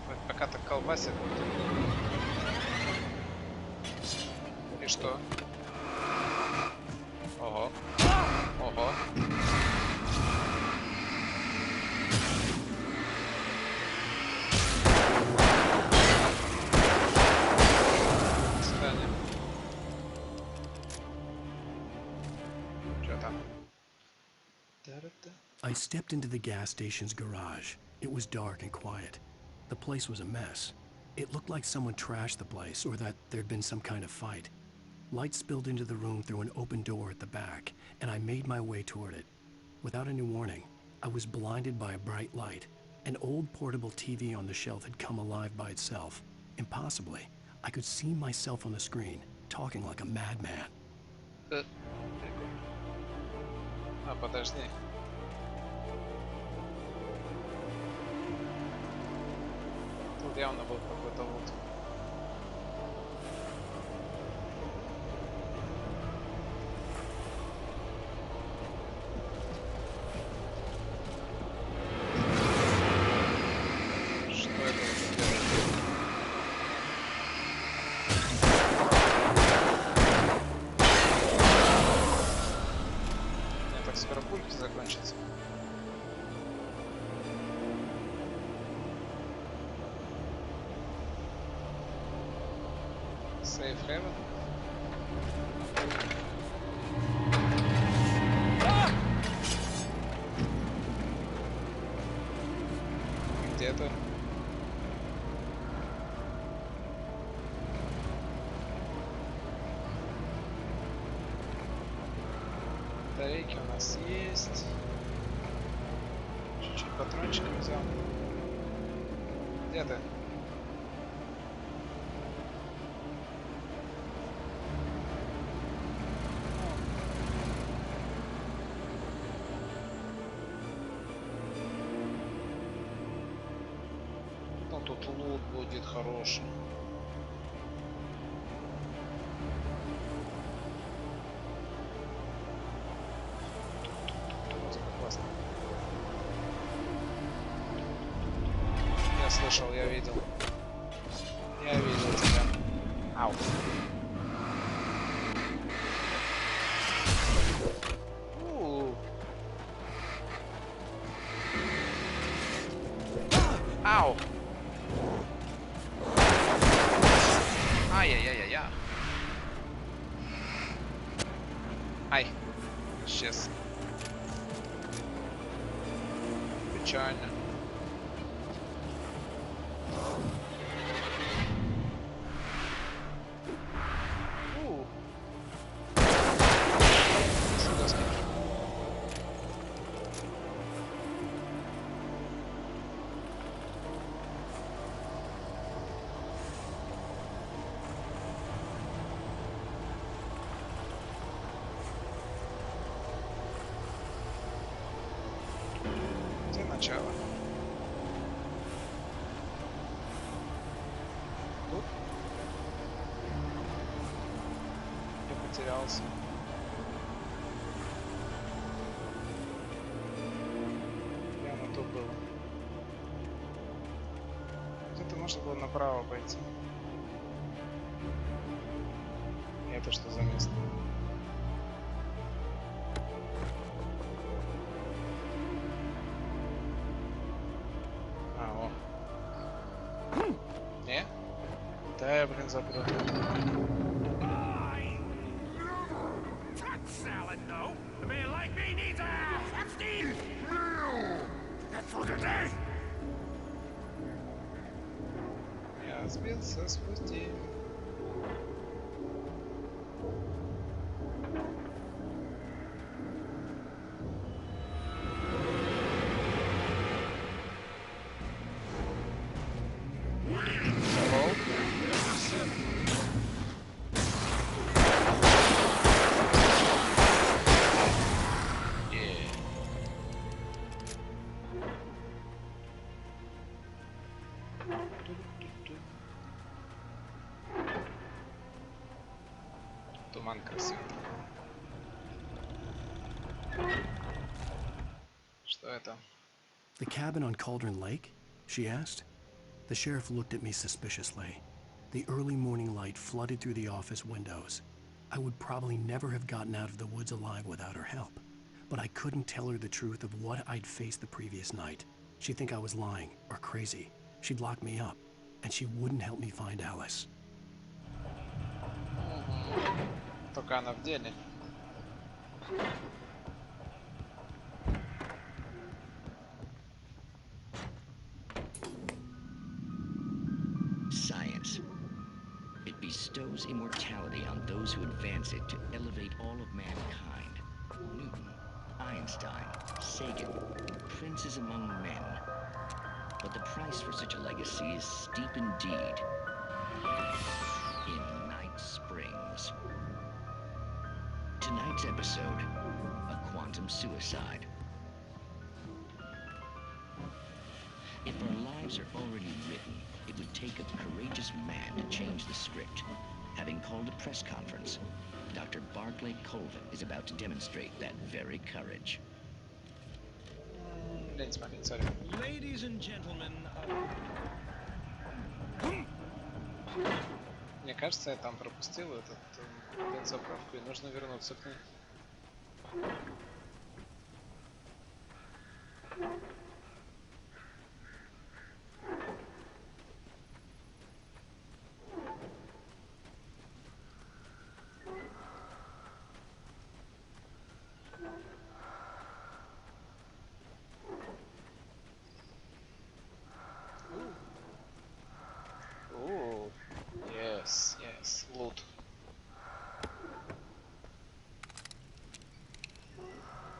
Вот пока так колбасит. И что? Ого. Ого. До свидания. Что там? I stepped into the gas station's garage. It was dark and quiet. The place was a mess. It looked like someone trashed the place or that there'd been some kind of fight. Light spilled into the room through an open door at the back, and I made my way toward it. Without any warning, I was blinded by a bright light. An old portable TV on the shelf had come alive by itself. Impossibly, I could see myself on the screen, talking like a madman. А, подожди. Тут явно был какой-то лут. Что это за дело? Мне так скоро пульки закончатся. Safe haven. это? Батарейки у нас есть. Чуть-чуть патрончиков взял. Где ты? Ну тут лут будет хороший. Я слышал, я видел. Я видел тебя. Ау. Ау. Ай-яй-яй-яй-яй. Ай. Исчез. Печально. Начало. Тут? Я потерялся. Прямо тут было. Где-то можно было направо пойти. Это что за место? Не? Да, я, блин, забыл. Я сбился с пути. Туман красивый. Что это? The cabin on Cauldron Lake? She asked. The sheriff looked at me suspiciously. The early morning light flooded through the office windows. I would probably never have gotten out of the woods alive without her help. But I couldn't tell her the truth of what I'd faced the previous night. She'd think I was lying or crazy. She'd lock me up, and she wouldn't help me find Alice. Только она в деле. Science. It bestows immortality on those who advance it to elevate all of mankind. Newton, Einstein, Sagan, princes among men. But the price for such a legacy is steep indeed. In Night Springs. Tonight's episode, a quantum suicide. If our lives are already written, it would take a courageous man to change the script. Having called a press conference, Dr. Barclay Colvin is about to demonstrate that very courage. Ladies and gentlemen, Мне кажется, я там пропустил этот заправку, и нужно вернуться к ней.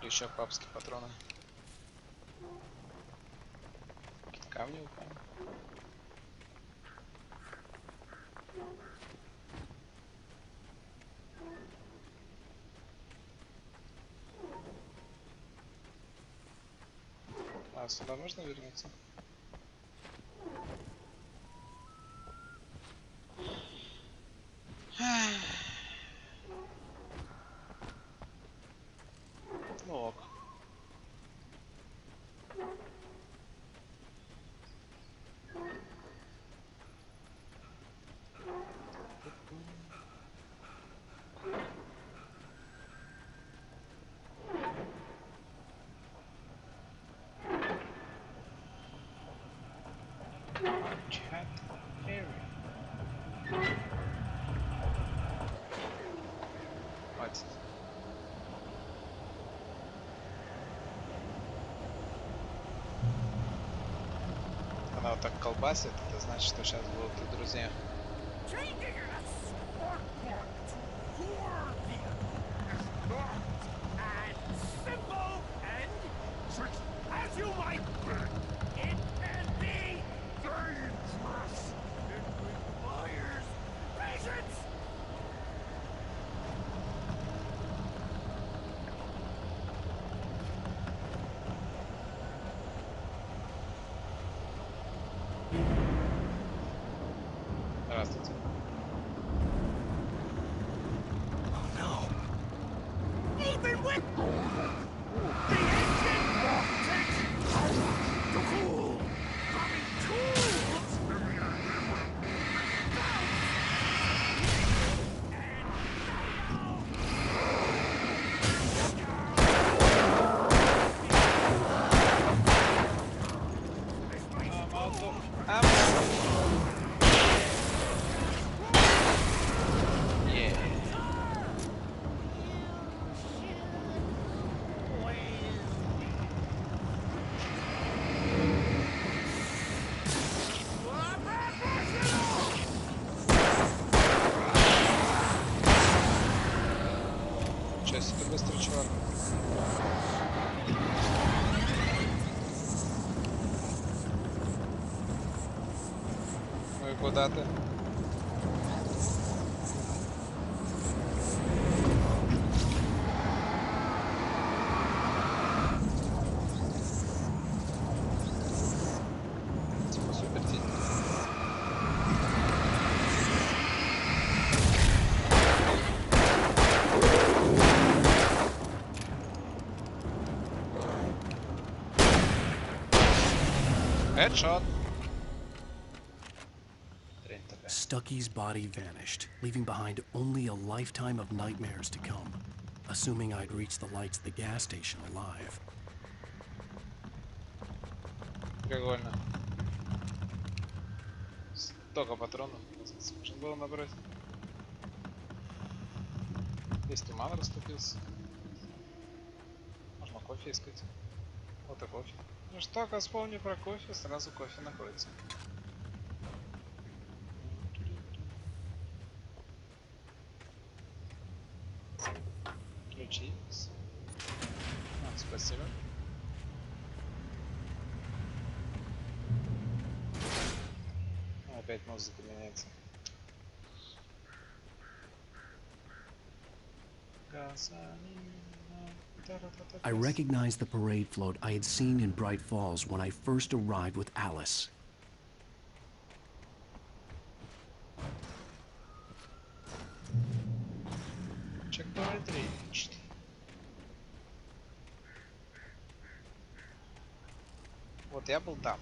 Еще папские патроны. Какие-то камни упали. А сюда можно вернуться? Ну ок. Chat area. Хватит. Она вот так колбасит, это значит, что сейчас будут и друзья. Здравствуйте. Even with the engine takes the cool. I mean, tools. Сейчас это быстрый чувак. Ну и куда ты? Типа супер тень. Headshot. Stucky's body vanished, leaving behind only a lifetime of nightmares to come, assuming I'd reached the lights at the gas station alive. Прикольно. Столько патронов. Можно было набрать. Здесь туман расступился. Можно кофе искать. Вот и кофе. Ну что, как вспомню про кофе, сразу кофе находится. Ключи. Спасибо. Опять музыка меняется. I recognized the parade float I had seen in Bright Falls when I first arrived with Alice. Checkpoint reached. Вот я был там.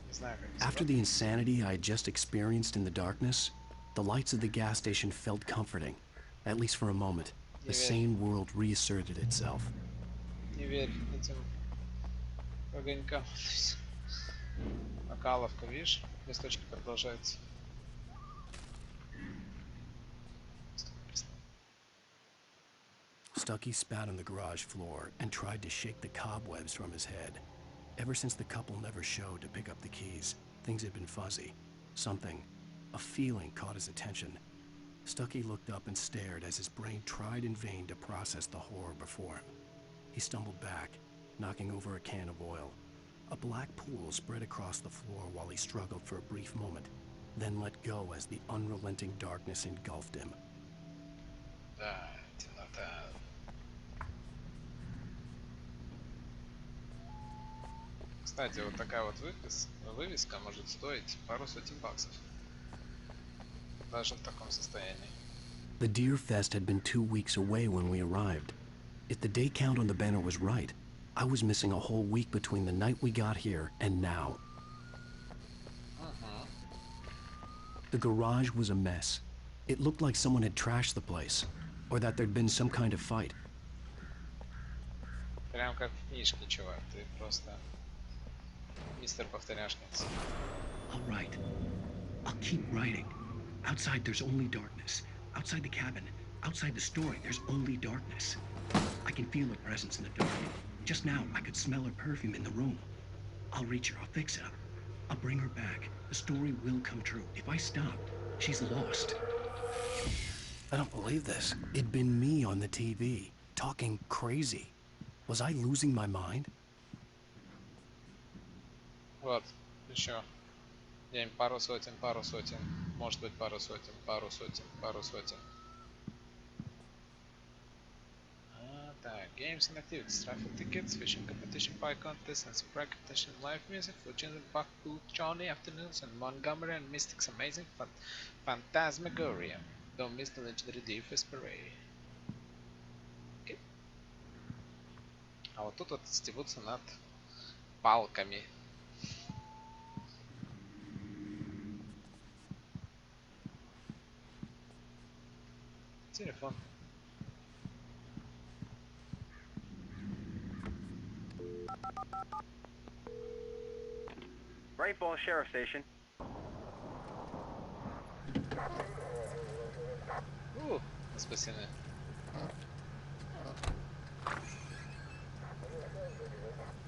Не знаю, как After the insanity I had just experienced in the darkness, the lights of the gas station felt comforting, at least for a moment. The sane world reasserted itself. Не верь этим огонькам. Накаловка, видишь? Листочки продолжаются. Stucky spat on the garage floor and tried to shake the cobwebs from his head. Ever since the couple never showed to pick up the keys, things had been fuzzy. Something, a feeling caught his attention. Stucky looked up and stared as his brain tried in vain to process the horror before him. He stumbled back, knocking over a can of oil. A black pool spread across the floor while he struggled for a brief moment, then let go as the unrelenting darkness engulfed him. Да, темнота. Кстати, вот такая вот вывеска может стоить пару сотен баксов. Даже в таком состоянии. The Deer Fest had been 2 weeks away when we arrived. If the day count on the banner was right, I was missing a whole week between the night we got here and now. The garage was a mess. It looked like someone had trashed the place, or that there'd been some kind of fight. Прям как в книжке, чувак. Ты просто мистер повторяшница. All right. I'll keep writing. Outside, there's only darkness. Outside the cabin, outside the story, there's only darkness. I can feel her presence in the dark. Just now, I could smell her perfume in the room. I'll reach her. I'll fix it up. I'll bring her back. The story will come true. If I stop, she's lost. I don't believe this. It'd been me on the TV, talking crazy. Was I losing my mind? Вот, еще. День, пару сотен, может быть пару сотен. Так, games and activities, traffic tickets, fishing competition, pie contest, and surprise competition, live music for Junior Buckboot, Johnny afternoons, and Montgomery and Mystic's amazing Phantasmagoria. Don't miss the legendary Deer Fest parade. Okay. А вот тут вот стебутся над палками. Телефон. Great Falls Sheriff Station. Спасибо.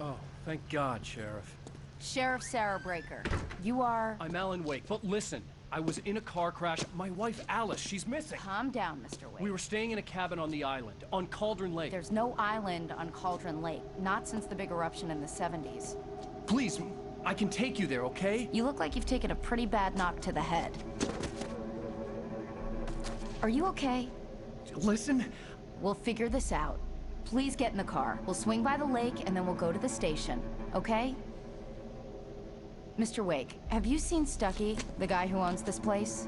Oh, thank God, Sheriff. Sheriff Sarah Breaker. You are... I'm Alan Wake, but listen. I was in a car crash. My wife, Alice, she's missing. Calm down, Mr. Wake. We were staying in a cabin on the island, on Cauldron Lake. There's no island on Cauldron Lake. Not since the big eruption in the 70s. Please, I can take you there, okay? You look like you've taken a pretty bad knock to the head. Are you okay? Listen. We'll figure this out. Please get in the car. We'll swing by the lake and then we'll go to the station, okay? Mr. Wake, have you seen Stucky, the guy who owns this place?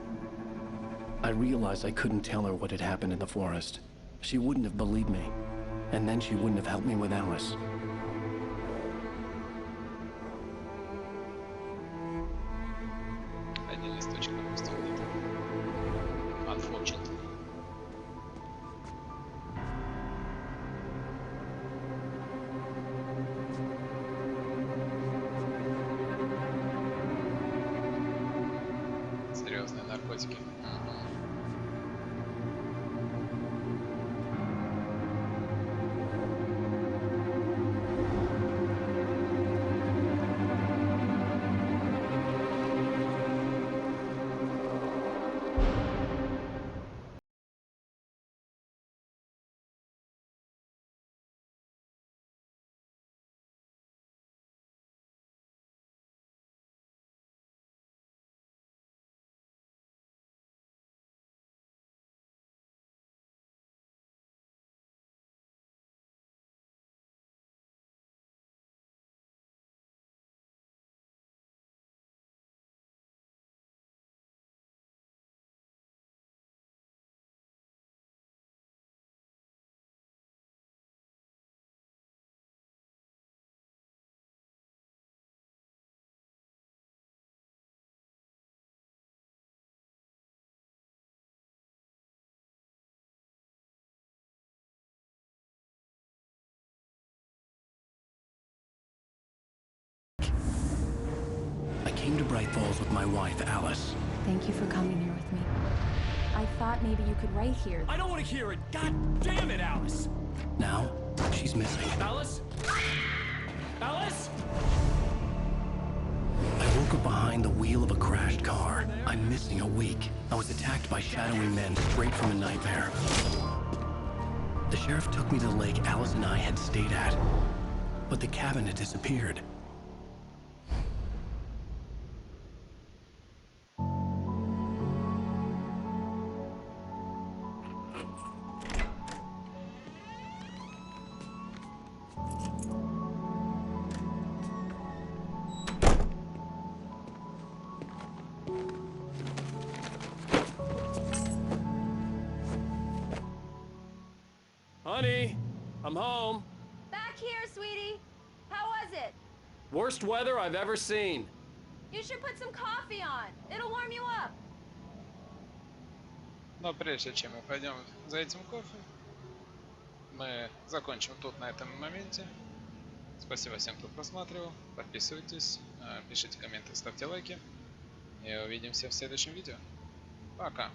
I realized I couldn't tell her what had happened in the forest. She wouldn't have believed me. And then she wouldn't have helped me with Alice. Один листочек допустил где-то. Unfortunately. Серьезные наркотики. I came to Bright Falls with my wife, Alice. Thank you for coming here with me. I thought maybe you could write here. I don't want to hear it! God damn it, Alice! Now, she's missing. Alice? Alice? I woke up behind the wheel of a crashed car. I'm missing a week. I was attacked by shadowy men straight from a nightmare. The sheriff took me to the lake Alice and I had stayed at, but the cabin had disappeared. Honey, I'm home. Back here, sweetie. How was it? Worst weather I've ever seen. You should put some coffee on. It'll warm you up. Но прежде чем мы пойдем за этим кофе, мы закончим тут на этом моменте. Спасибо всем, кто просматривал. Подписывайтесь, пишите комменты, ставьте лайки. И увидимся в следующем видео. Пока.